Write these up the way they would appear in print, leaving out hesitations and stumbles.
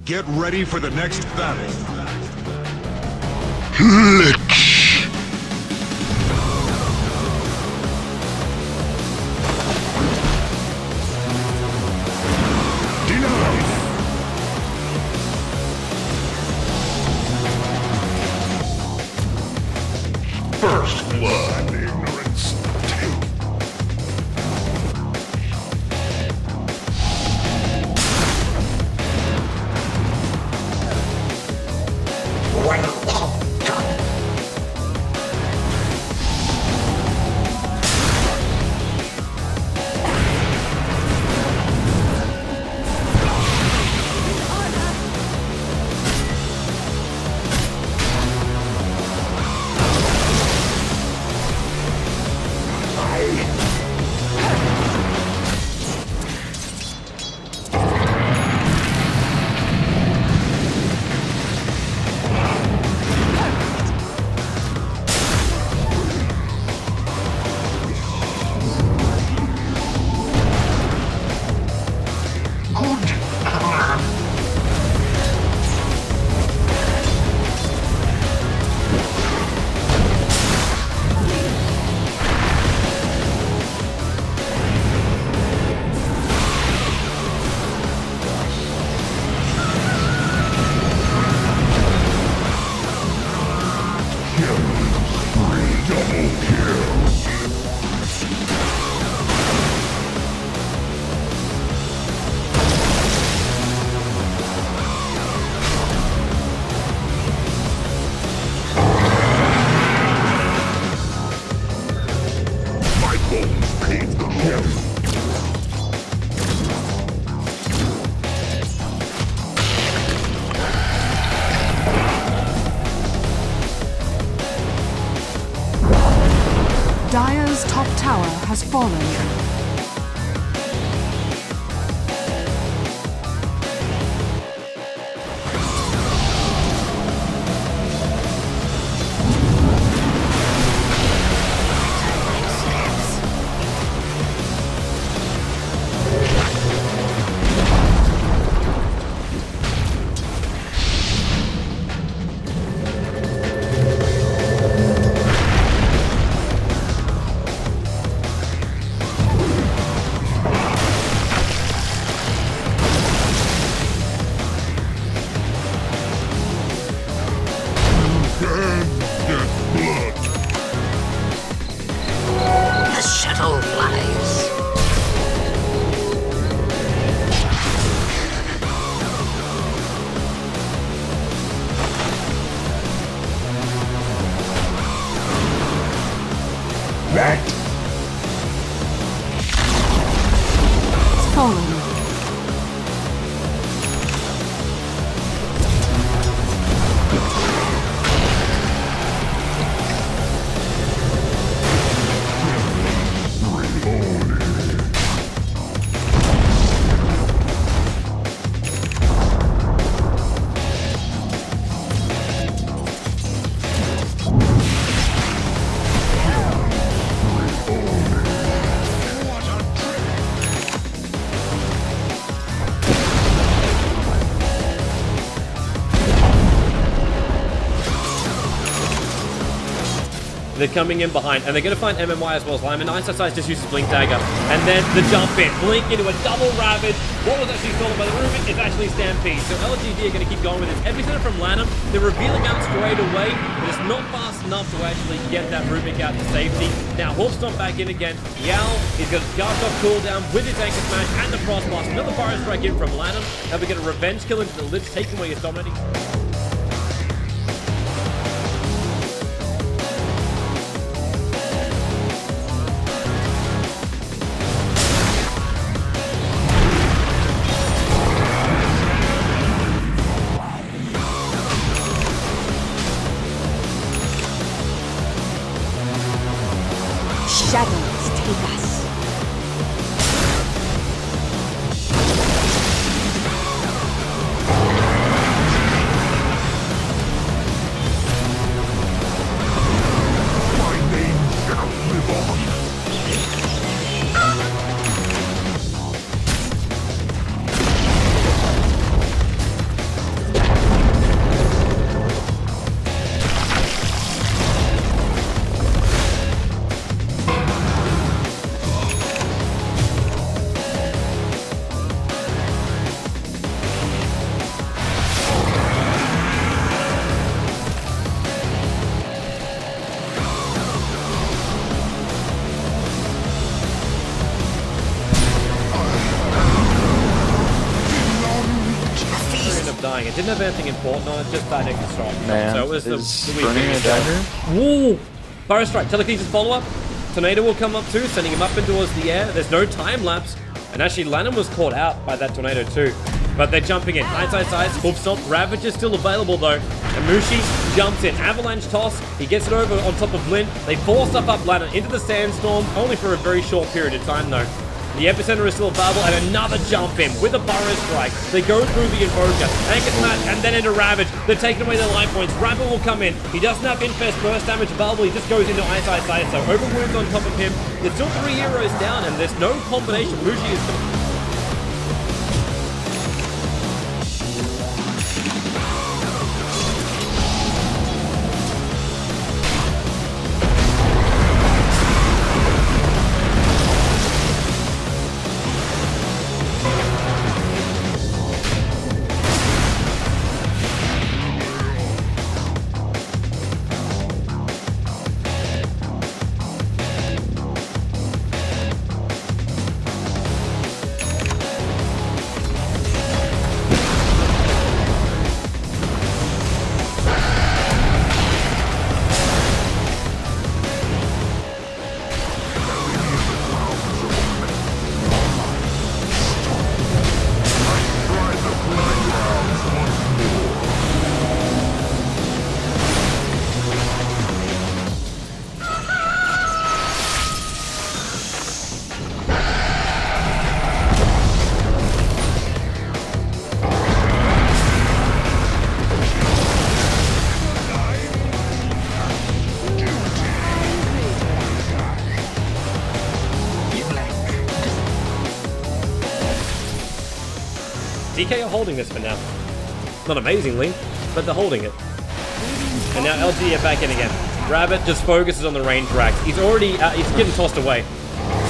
Get ready for the next battle. First blood. Ignorance. Dire's top tower has fallen. They're coming in behind, and they're going to find MMY as well as Lyman. Nice size just uses Blink Dagger, and then the jump in. Blink into a double Ravage. What was actually stolen by the Rubik is actually Stampede. So LGD are going to keep going with this. Epicenter from Lanham. They're revealing out straight away, but it's not fast enough to actually get that Rubik out to safety. Now, Hawkstomp back in again. Yao is going to guard off cooldown with his Anchor Smash and the Frost Blast. Another Fire Strike in from Lanham. Now we get a revenge kill into the lids, taking away his dominating. Shadows take us. dying. It didn't have anything important on it, just died extra strong. Man, so it was the weak burning thing. a dagger? Woo! Fire Strike, telekinesis follow-up. Tornado will come up too, sending him up and towards the air. There's no time lapse. And actually, Lanham was caught out by that tornado too. But they're jumping in. High, hoof stomp. Ravage is still available though. And Mushi jumps in. Avalanche toss. He gets it over on top of Lin. They force up Lanham into the sandstorm, only for a very short period of time though. The epicenter is still available, and another jump in with a burrow strike. They go through the Invoker, anchor smash, and then into Ravage. They're taking away their life points. Rabbit will come in. He doesn't have Infest burst damage available. He just goes into Ice, so overwounds on top of him. There's still 3 heroes down, and there's no combination. Mushi is... DK are holding this for now. Not amazingly, but they're holding it. And now LGD are back in again. Rabbit just focuses on the range racks. He's already, he's getting tossed away.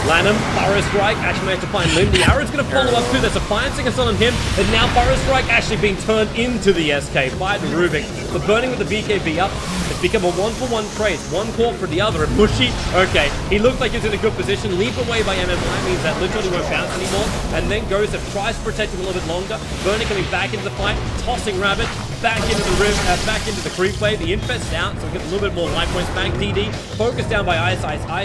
Lanham, Burrow Strike, actually managed to find Lim. The arrow's going to follow up too. There's a Fire Sickness on him. And now Burrow Strike actually being turned into the SK by the Rubik. The burning with the BKB up. It's become a 1-for-1 trade. One call for the other. And Mushi, okay, he looked like he's in a good position. Leap away by MMI means that literally won't bounce anymore. And then Gosef tries to protect him a little bit longer. Burning coming back into the fight, tossing Rabbit back into the rim, back into the creep play. The Infest out, so we get a little bit more life points back. DD focused down by Ice,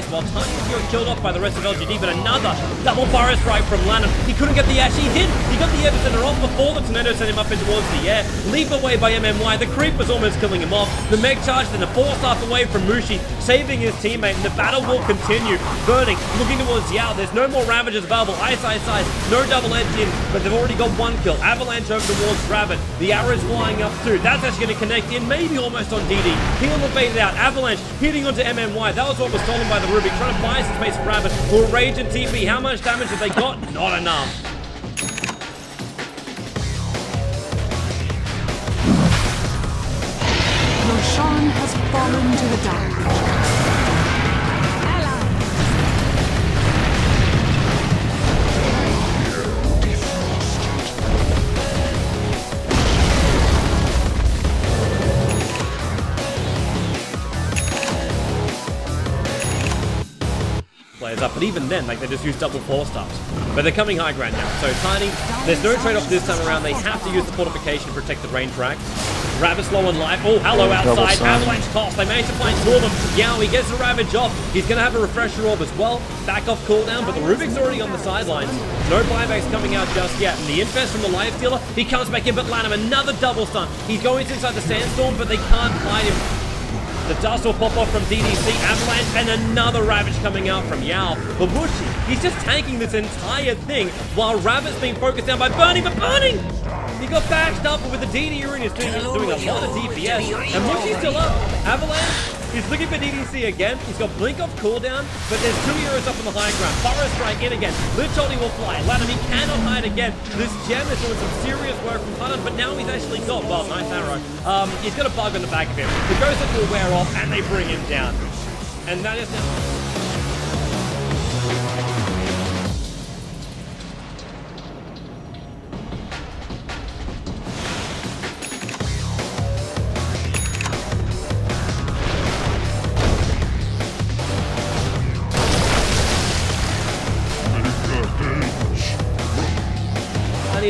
while Tiny is killed off by the rest of LGD, but another double Burrow Strike from Lanham. He couldn't get the Ash. He did. He got the epicenter off before the tornado sent him up and towards the air. Leap away by MMY. The creep was almost killing him off. The Meg charge, then a 4-star away from Mushi, saving his teammate, and the battle will continue. Burning, looking towards Yao. There's no more Ravages available. Ice, no double edge in, but they've already got one kill. Avalanche over towards Rabbit. The arrow's flying up too. That's actually going to connect in, maybe almost on DD. Heal will fade out. Avalanche hitting onto MMY. That was what was stolen by the Rubik. Trying to buy some space for Rabbit. Will rage and TP. How much damage have they got? Not enough. Roshan has fallen to the dark. Players up, but even then, like, they just use double 4-stars. But they're coming high ground now. So Tiny, there's no trade-off this time around. They have to use the fortification to protect the range rack. Rabbit's low on life. Oh, hello outside. Avalanche toss. They managed to find two of them. Yao, he gets the Ravage off. He's going to have a refresher orb as well. Back off cooldown, but the Rubik's already on the sidelines. No buybacks coming out just yet. And the Infest from the Life Stealer, he comes back in, but Lanham, another double stun. He's going inside the Sandstorm, but they can't fight him. The dust will pop off from DDC, Avalanche, and another Ravage coming out from Yao. But Mushi, he's just tanking this entire thing while Rabbit's being focused down by Burning, but Burning! He got bashed up, but with the DD Urine is doing a lot of DPS. And Mushi's still up. Avalanche, he's looking for DDC again. He's got Blink off cooldown, but there's 2 heroes up on the high ground. Burrow Strike in again. Literally will fly. Lanham, he cannot hide again. This gem is doing some serious work from Hunan, but now he's actually got, well, nice arrow. He's got a bug on the back of him. The Ghost will wear off, and they bring him down. And that is now...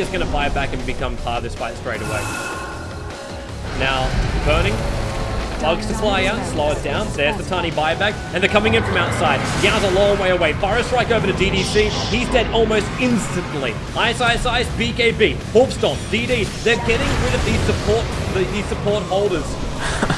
is going to buy back and become part of this fight straight away. Now, burning. Bugs to fly out, slow it down. There's the tiny buyback, and they're coming in from outside. Yao's a long way away. Fire strike over to DDC. He's dead almost instantly. Ice, BKB, Hoopstomp, DD. They're getting rid of these support holders.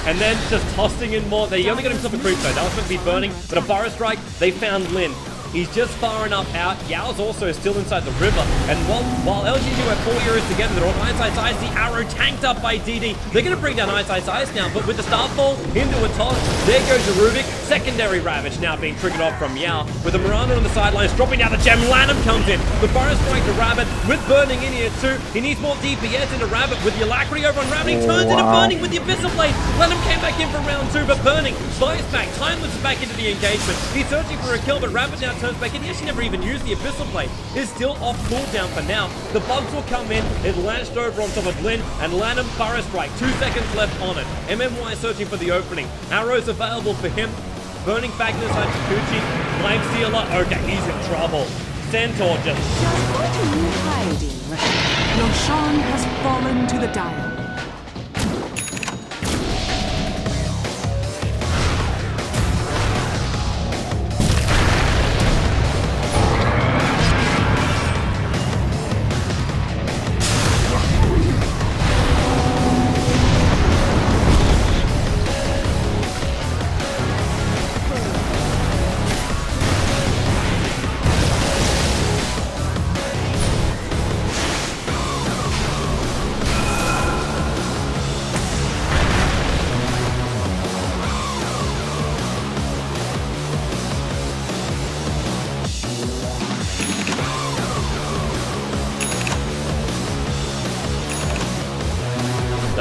And then just tossing in more. They only got himself a creep though. That was meant to be burning, but a fire strike. They found Lin. He's just far enough out. Yao's also still inside the river. And while LGD have 4 heroes together, they're on Ice. The arrow tanked up by DD. They're going to bring down Ice now, but with the Starfall into a toss, there goes Rubik. Secondary Ravage now being triggered off from Yao. With the Miranda on the sidelines, dropping down the gem. Lanham comes in. The Fire Strike to Rabbit with Burning in here too. He needs more DPS into Rabbit with the Alacrity over on Rabbit. He turns into Burning with the Abyssal Blade. Lanham came back in for round 2, but Burning buys back. Timeless is back into the engagement. He's searching for a kill, but Rabbit now turns back in. He actually never even used the Abyssal Blade. It's still off cooldown for now. The bugs will come in. It lashed over on top of Lin, and Lanham Fire Strike. 2 seconds left on it. MMY searching for the opening. Arrows available for him. Burning back inside Kikuchi. Life Stealer. Okay, he's in trouble. Centaur just what are you hiding? Roshan has fallen to the dial.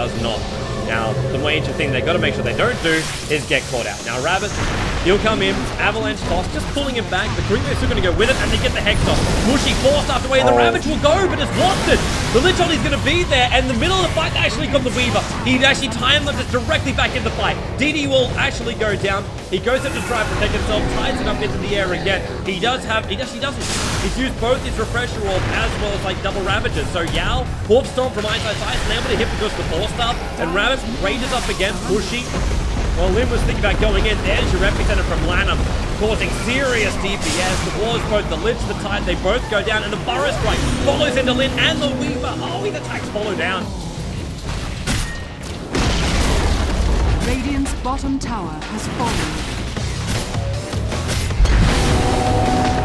does not. Now, the major thing they've got to make sure they don't do is get caught out. Now, Rabbit, he'll come in, Avalanche toss, just pulling him back. The Creeper's still going to go with it, and they get the Hex off. Mushy forced after way, and the Ravage will go, but it's blocked it. The Lich Ollie's going to be there, and in the middle of the fight, they actually got the Weaver. He actually time-left it directly back in the fight. DD will actually go down. He goes up to try and protect himself, ties it up into the air again. He actually doesn't. He's used both his Refresher Orb as well as like double Ravages. So Yao, Warp Storm from Ice, and able to hit because the Force Staff, and Rabbit rages up against Bushy. Well, Lim was thinking about going in. There's your Epicenter from Lanham, causing serious DPS towards both the Lich, the Tide. They both go down, and the Burrow Strike follows into Lin and the Weaver. Oh, his attacks follow down. Radiant's bottom tower has fallen.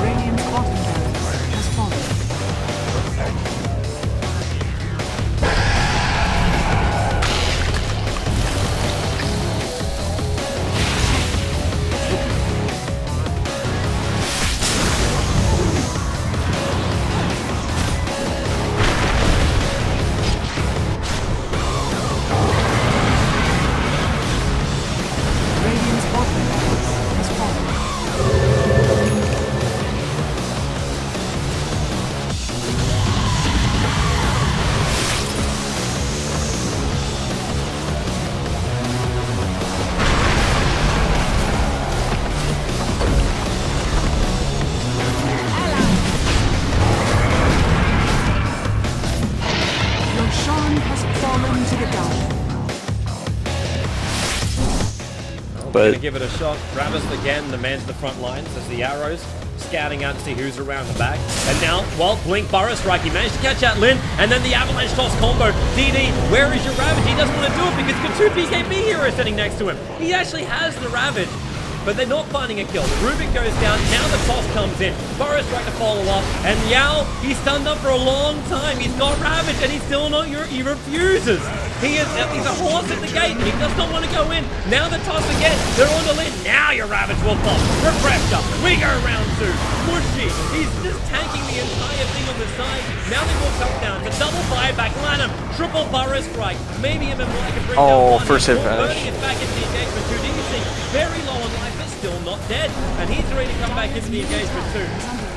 Radiant's bottom barracks has fallen. Gonna give it a shot. Travis again, the man to the front lines as the arrows scouting out to see who's around the back. And now, well, Blink Burrow Strike, he managed to catch out Lin, and then the Avalanche Toss combo. DD, where is your Ravage? He doesn't want to do it because he's got two PKB heroes sitting next to him. He actually has the Ravage, but they're not finding a kill. Rubik goes down, now the toss comes in. Burrow Strike to follow up, and Yao, he's stunned up for a long time. He's got Ravage, and he's still not, he refuses. He's a horse at the gate, and he does not want to go in. Now the toss again, they're on the lid. Now your Ravage will pop. Refresher, we go round 2. Mushy, he's just tanking the entire thing on the side. Now they will come down. The double buyback, Lanham, triple Burrow Strike. Maybe MMY can bring down one. First hit Burning is back into the engagement too. DDC, very low on life, but still not dead. And he's ready to come back into the engagement too.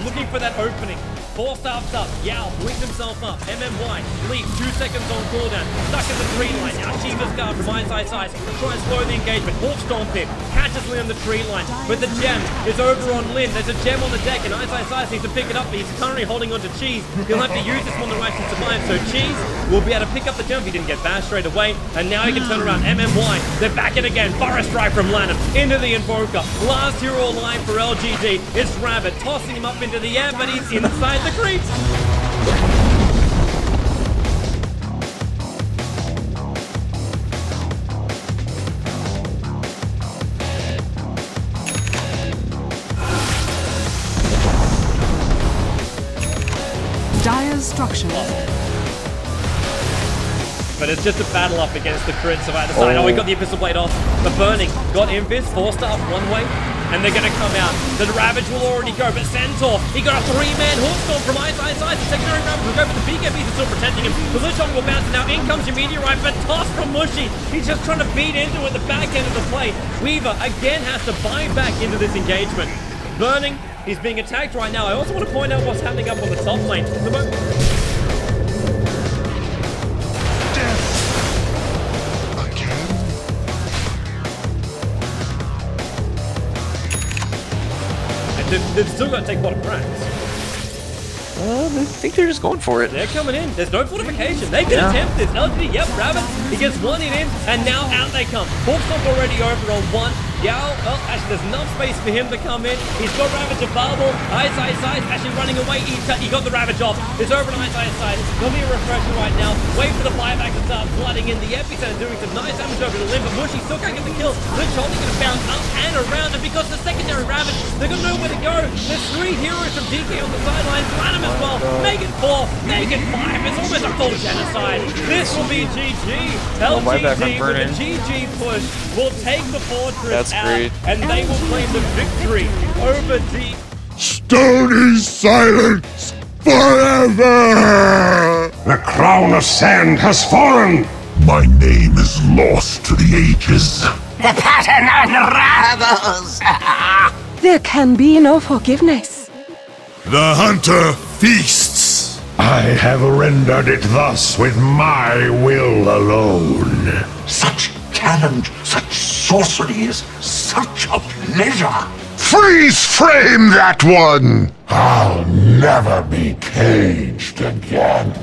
looking for that opening. 4 staffs up. Yao blinks himself up. MMY, leap, 2 seconds on cooldown. Stuck in the tree line. Now Shiva's guard from Eyesight Size. Try and slow the engagement. Hawk Stomp him. Catches Lin on the tree line. But the gem is over on Lin. There's a gem on the deck, and Eyesight Size needs to pick it up, but he's currently holding on to Cheese. He'll have to use this one to actually survive. So Cheese will be able to pick up the gem if he didn't get bashed straight away. And now he can turn around. MMY, they're back in again. Forest Strike from Lanham into the Invoker. Last hero alive for LGD. It's Rabbit tossing him up into the air, but he's inside the creeps. Dire's structure. But it's just a battle up against the crits of either side. Oh, he got the Abyssal Blade off. The Burning got Invis, 4-star one way, and they're going to come out. The Ravage will already go, but Centaur, he got a 3-man Hawkstorm from Eyesight Size. The secondary Ravage will go, but the BKBs are still protecting him. The Lichong will bounce, and now in comes your Meteorite, but toss from Mushy. He's just trying to beat into it, the back end of the play. Weaver again has to buy back into this engagement. Burning, he's being attacked right now. I also want to point out what's happening up on the top lane. They've still got to take bottom cracks. I think they're just going for it. They're coming in. There's no fortification. They can attempt this. LGD, yep, Rabbit. He gets one in, and now out they come. Hawkstomp already over on one. Yao, well, actually, there's enough space for him to come in. He's got Ravage available. Eyesight Size actually running away. He got the Ravage off. It's over on Eyesight Size. There'll be a refresher right now. Wait for the buyback to start flooding in. The epicenter doing some nice damage over to Limb, but Mushy still can't get the kill. Lich only going to bounce up and around, and because the secondary Ravage, they've got nowhere to go. There's 3 heroes from DK on the sidelines. Lanham as well. Make it 4. Make it 5. It's almost a full genocide. This will be GG. LGD with a GG push will take the fortress out. Great. And they will claim the victory over D. Stony silence forever! The crown of sand has fallen! My name is lost to the ages. The pattern unravels! There can be no forgiveness. The hunter feasts. I have rendered it thus with my will alone. Such talent, such sorcery is such a pleasure. Freeze frame that one! I'll never be caged again.